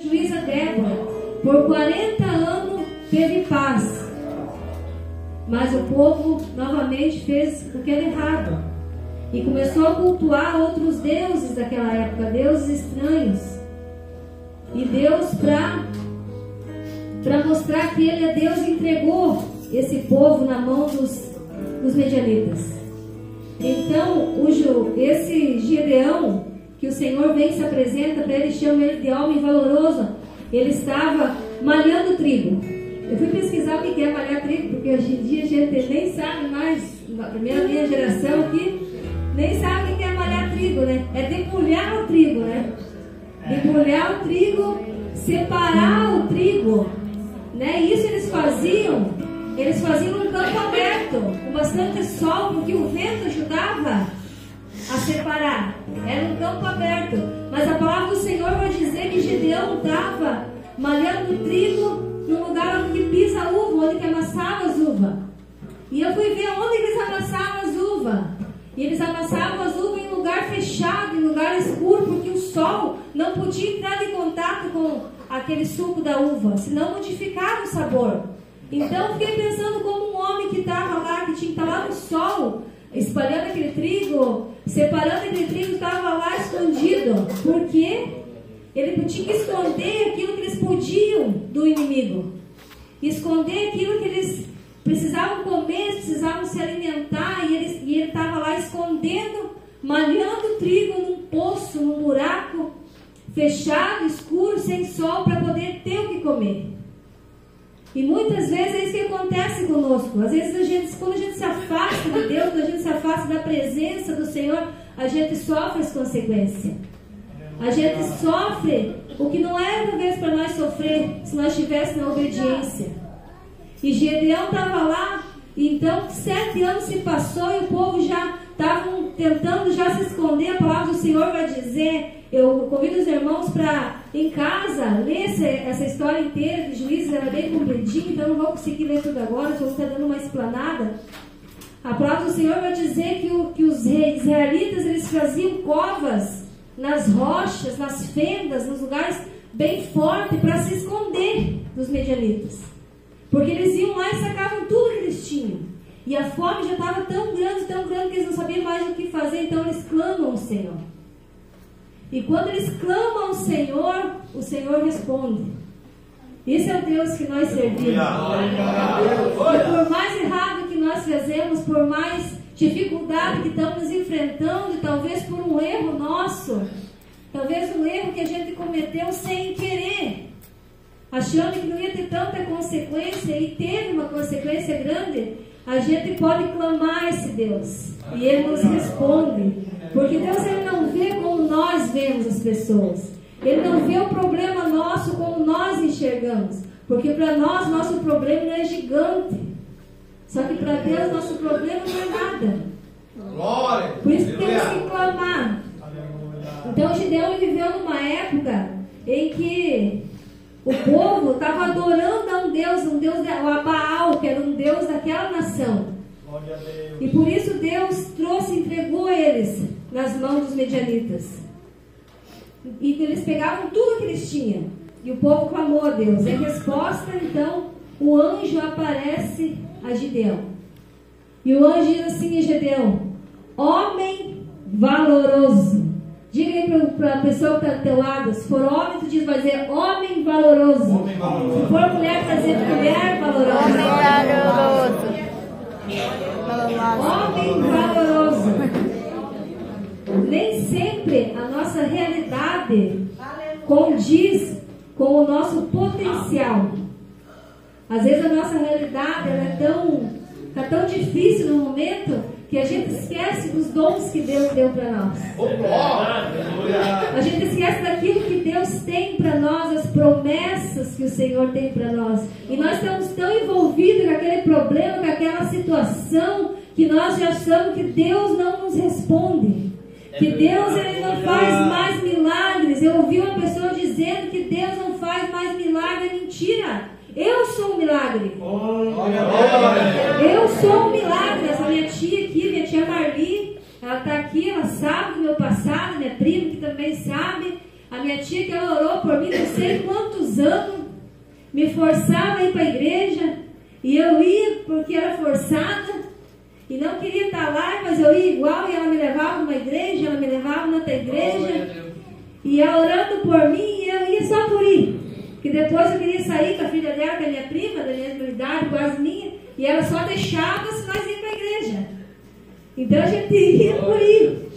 juíza Débora, por 40 anos teve paz, mas o povo novamente fez o que era errado e começou a cultuar outros deuses daquela época, deuses estranhos. E Deus, para mostrar que Ele é Deus, entregou esse povo na mão dos medianitas. Então esse Gideão, que o Senhor vem e se apresenta para ele, chama ele de homem valoroso, ele estava malhando trigo. Eu fui pesquisar o que é malhar trigo, porque hoje em dia a gente nem sabe mais, a primeira minha geração aqui, nem sabe o que é malhar trigo, né? É debulhar o trigo, né? Debulhar o trigo, separar o trigo, né? Isso eles faziam num campo aberto, com bastante sol, porque o vento ajudava a separar. Era um campo aberto. Mas a palavra do Senhor vai dizer que Gideão estava malhando trigo no lugar onde pisa a uva, onde que amassava as uvas. E eu fui ver onde eles amassavam as uvas. E eles amassavam as uvas em lugar fechado, em lugar escuro, porque o sol não podia entrar em contato com aquele suco da uva, senão modificava o sabor. Então eu fiquei pensando como um homem que estava lá, que tinha que estar lá no sol, espalhando aquele trigo, separando aquele trigo, estava lá escondido, porque ele tinha que esconder aquilo que eles podiam do inimigo, esconder aquilo que eles precisavam comer, precisavam se alimentar, e ele estava lá escondendo, malhando trigo num poço, num buraco fechado, escuro, sem sol, para poder ter o que comer. E muitas vezes é isso que acontece conosco. Às vezes quando a gente se afasta de Deus, quando a gente se afasta da presença do Senhor, a gente sofre as consequências. A gente sofre o que não era talvez para nós sofrer se nós estivéssemos na obediência. E Gideão estava lá, então 7 anos se passou e o povo já estavam tentando já se esconder. A palavra do Senhor vai dizer, eu convido os irmãos para em casa ler essa história inteira de Juízes, ela é bem compridinha, então não vou conseguir ler tudo agora, estou dando uma explanada. A palavra do Senhor vai dizer que os israelitas, eles faziam covas nas rochas, nas fendas, nos lugares bem fortes, para se esconder dos medianitas. Porque eles iam lá e sacavam tudo que eles tinham. E a fome já estava tão grande, que eles não sabiam mais o que fazer, então eles clamam ao Senhor. E quando eles clamam ao Senhor, o Senhor responde. Esse é o Deus que nós servimos. E por mais errado que nós fazemos, por mais dificuldade que estamos enfrentando, talvez por um erro nosso, talvez um erro que a gente cometeu sem querer, achando que não ia ter tanta consequência, e teve uma consequência grande, a gente pode clamar a esse Deus, e Ele nos responde. Porque Deus, Ele não vê como nós vemos as pessoas. Ele não vê o problema nosso como nós enxergamos. Porque para nós, nosso problema é gigante. Só que para Deus, nosso problema não é nada. Por isso que temos que clamar. Então Gideão viveu numa época em que o povo estava adorando a um Deus, a Baal, que era um Deus daquela nação. E por isso Deus entregou eles nas mãos dos medianitas. E eles pegavam tudo que eles tinham. E o povo clamou a Deus. Em resposta, então, o anjo aparece a Gideão. E o anjo diz assim a Gideão: homem valoroso. Diga aí para a pessoa que está do teu lado. Se for homem, tu vai dizer homem valoroso. Homem valoroso. Se for mulher, tu vai dizer mulher valorosa. Homem valoroso. Nem sempre a nossa realidade condiz com o nosso potencial. Às vezes a nossa realidade está tão difícil no momento que a gente esquece dos dons que Deus deu para nós. A gente esquece daquilo que Deus tem para nós, as promessas que o Senhor tem para nós. E nós estamos tão envolvidos com aquele problema, com aquela situação, que nós já achamos que Deus não nos responde. Que Deus, Ele não faz mais milagres. Eu ouvi uma pessoa dizendo que Deus não faz mais milagre. É mentira. Eu sou um milagre. Eu sou um milagre. Essa minha tia aqui, minha tia Marli, ela está aqui, ela sabe do meu passado, minha prima que também sabe. A minha tia, que ela orou por mim não sei quantos anos, me forçava a ir para a igreja, e eu ia porque era forçada, e não queria estar lá, mas eu ia igual, e ela me levava numa igreja, ela me levava na outra igreja, e ela orando por mim, e eu ia só por ir. Porque depois eu queria sair com a filha dela, que é minha prima, da mesma idade, quase minha, e ela só deixava se nós íamos para a igreja. Então a gente ia por ir.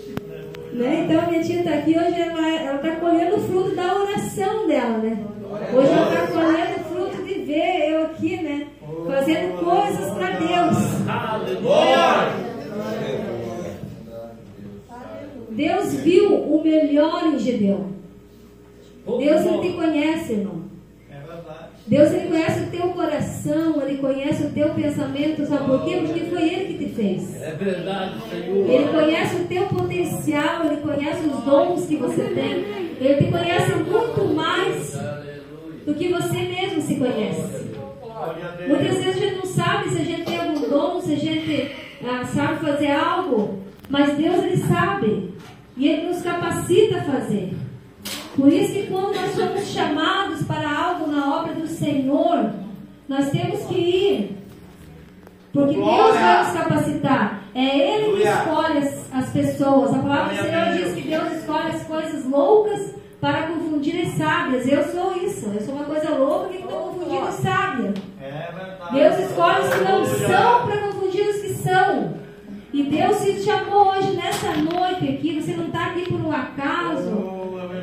Né? Então a minha tia está aqui, hoje ela está colhendo o fruto da oração dela, né? Hoje ela está colhendo o fruto de ver eu aqui, né? Fazendo coisas para Deus. Deus viu o melhor em Gedeão. Deus ele te conhece, irmão. Deus ele conhece o teu coração, ele conhece o teu pensamento, sabe por quê? Porque foi ele que te fez. É verdade, Senhor. Ele conhece o teu potencial, ele conhece os dons que você tem. Ele te conhece muito mais do que você mesmo se conhece. Muitas vezes a gente não sabe se a gente tem algum dom, se a gente sabe fazer algo, mas Deus ele sabe e ele nos capacita a fazer. Por isso que quando nós somos chamados para algo na obra do Senhor, nós temos que ir. Porque Deus vai nos capacitar. É Ele que escolhe as pessoas. A palavra do Senhor diz que Deus escolhe as coisas loucas para confundir as sábias. Eu sou isso. Eu sou uma coisa louca que estou confundindo as sábias. Deus escolhe os que não são para confundir os que são. E Deus te chamou hoje, nessa noite aqui. Você não está aqui por um acaso,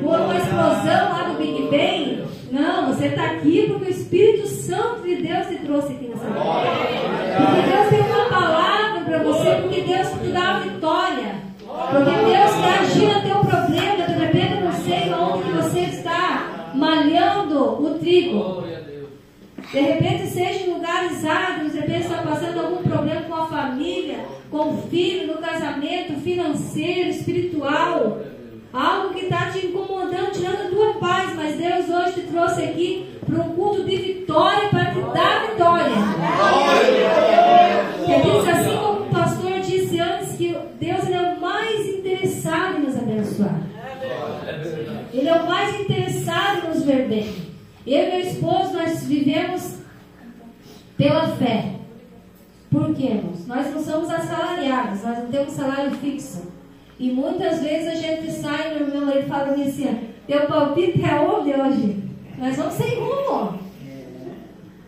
por uma explosão lá do Big Bang. Não, você está aqui porque o Espírito Santo de Deus te trouxe aqui nessa noite. Porque Deus tem uma palavra para você, porque Deus te dá a vitória. Porque Deus quer agir no teu problema. De repente eu não sei onde que você está malhando o trigo. De repente seja em lugares árduos, de repente está passando algum problema com a família, com o filho, no casamento, financeiro, espiritual. Algo que está te incomodando, tirando a tua paz. Mas Deus hoje te trouxe aqui para um culto de vitória, para te dar vitória. Porque diz assim como o pastor disse antes, que Deus ele é o mais interessado em nos abençoar. Ele é o mais interessado em nos ver bem. Eu e meu esposo, nós vivemos pela fé. Por quê, irmãos? Nós não somos assalariados, nós não temos salário fixo. E muitas vezes a gente sai, meu marido fala assim, teu palpite é onde hoje? Nós vamos sem rumo.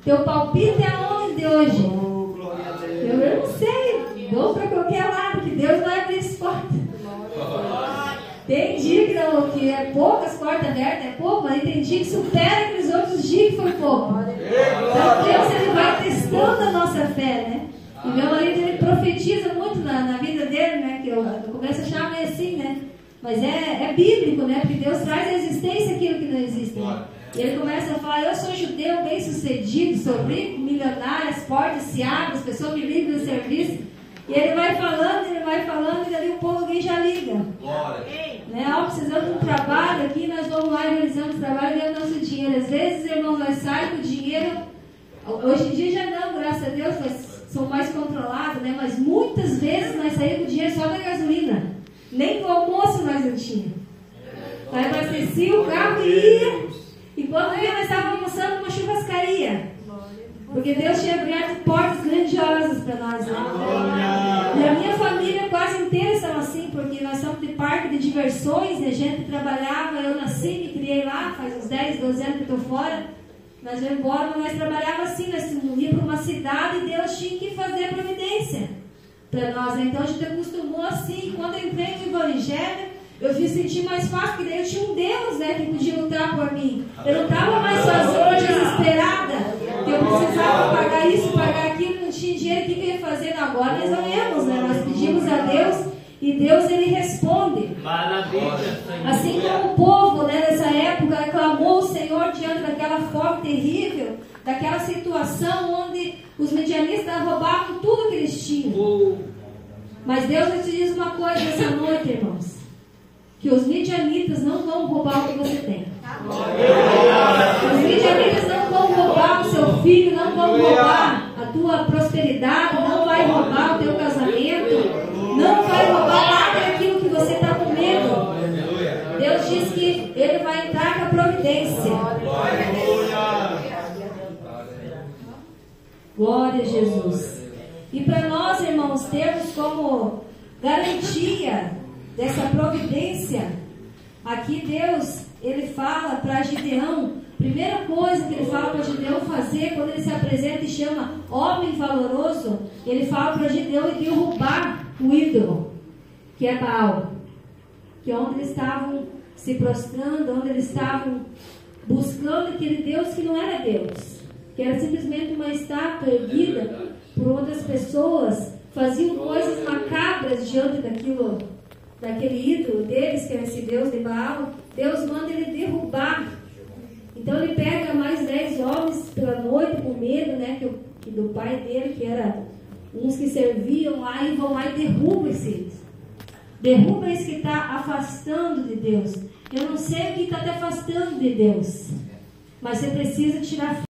Teu palpite é onde hoje? Eu não sei, vou para qualquer lado, que Deus vai abrir as portas. Tem dia que é poucas portas abertas, é pouco, mas tem dia que supera aqueles outros dias que foi pouco. Então Deus ele vai testando a nossa fé, né? E meu marido ele profetiza muito na vida dele, né? Que eu começo a achar meio assim, né? Mas é bíblico, né? Porque Deus traz à existência aquilo que não existe. Né? E ele começa a falar, eu sou judeu, bem sucedido, sou rico, milionário, as portas se abrem, as pessoas me ligam no serviço. E ele vai falando, e ali um pouco alguém já liga. Né? Precisamos de um trabalho aqui, nós vamos lá e realizamos o trabalho e ganhamos nosso dinheiro. Às vezes, irmãos, nós saímos com o dinheiro, hoje em dia já não, graças a Deus, são mais controlados, né? Mas muitas vezes nós saímos com o dinheiro só da gasolina. Nem do almoço nós não tínhamos. Nós abastecíamos o carro e ia. E quando ia, nós estávamos almoçando numa churrascaria. Porque Deus tinha aberto portas grandiosas para nós, né? E a minha família quase inteira estava assim, porque nós somos de parque de diversões, e a gente trabalhava, eu nasci, me criei lá, faz uns 10, 12 anos que eu estou fora. Nós vamos embora, mas nós trabalhávamos assim, nós íamos para uma cidade e Deus tinha que fazer a providência para nós. Então a gente acostumou assim. Quando eu entrei no Evangelho, eu fiz sentir mais fácil, porque daí eu tinha um Deus, né, que podia lutar por mim. Eu não estava mais sozinha, desesperada, que eu precisava pagar isso, pagar aquilo, não tinha dinheiro, o que eu ia fazer? Não, agora nós oremos, né? Nós pedimos a Deus e Deus ele responde. Assim como o povo, né, nessa época clamou o Senhor diante daquela fome terrível, daquela situação onde os midianitas roubavam tudo que eles tinham. Mas Deus te diz uma coisa nessa noite, irmãos, que os midianitas não vão roubar o que você tem. Os midianitas não vão roubar o seu filho, não vão roubar a tua prosperidade, não vai roubar o teu casamento, não vai roubar nada daquilo que você está com medo. Deus diz que Ele vai Glória a Jesus. E para nós, irmãos, termos como garantia dessa providência, aqui Deus, Ele fala para Gideão, primeira coisa que Ele fala para Gideão fazer, quando Ele se apresenta e chama homem valoroso, Ele fala para Gideão derrubar o ídolo, que é Baal, que é onde eles estavam se prostrando, onde eles estavam buscando aquele Deus que não era Deus, que era simplesmente uma estátua erguida por outras pessoas, faziam coisas macabras diante daquele ídolo deles, que era esse Deus de Baal. Deus manda ele derrubar. Então ele pega mais 10 homens pela noite com medo, né, que do pai dele, que era uns que serviam lá, e vão lá e derrubam esses. Derruba esse que está afastando de Deus. Eu não sei o que está te afastando de Deus, mas você precisa tirar